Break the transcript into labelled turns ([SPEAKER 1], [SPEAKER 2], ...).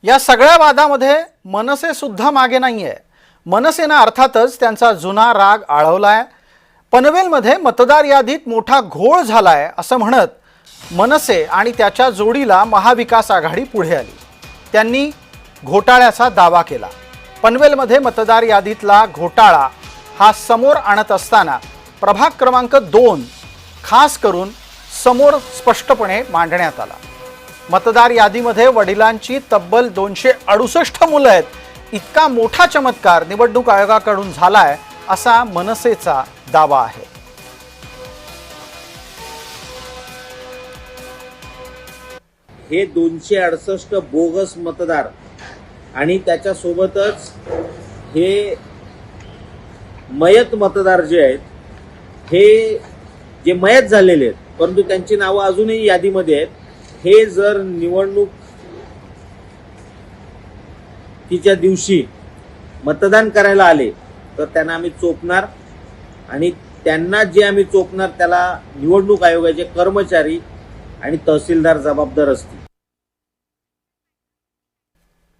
[SPEAKER 1] या सगळ्या वादामध्ये मनसे सुद्धा मागे नाहीये। मनसेनं अर्थातच त्यांचा जुना राग आळवलाय। पनवेलमध्ये मतदार यादीत मोठा घोळ झालाय असं म्हणत मनसे आणि त्याच्या जोडीला महाविकास आघाडी पुढे आली। त्यांनी घोटाळ्याचा दावा केला। पनवेलमध्ये मतदार यादीतला घोटाळा हा समोर आणत असताना प्रभाग क्रमांक 2 खास करून समोर स्पष्टपणे मांडण्यात आला। मतदार यादीमध्ये वडिलांची तब्बल 268 मुलं आहेत, इतका मोठा चमत्कार निवडणूक आयोगाकडून झालाय असा मनसेचा दावा आहे।
[SPEAKER 2] हे 268 बोगस मतदार आणि त्याच्यासोबतच हे मयत मतदार जे आहेत, हे जे मयत झालेले आहेत परंतु त्यांची नावं अजूनही यादीमध्ये आहेत, हे जर निवडणुकीच्या दिवशी मतदान करायला आले तर त्यांना आम्ही चोपणार आणि त्यांना जे आम्ही चोपणार त्याला निवडणूक आयोगाचे कर्मचारी आणि तहसीलदार जबाबदार असतील।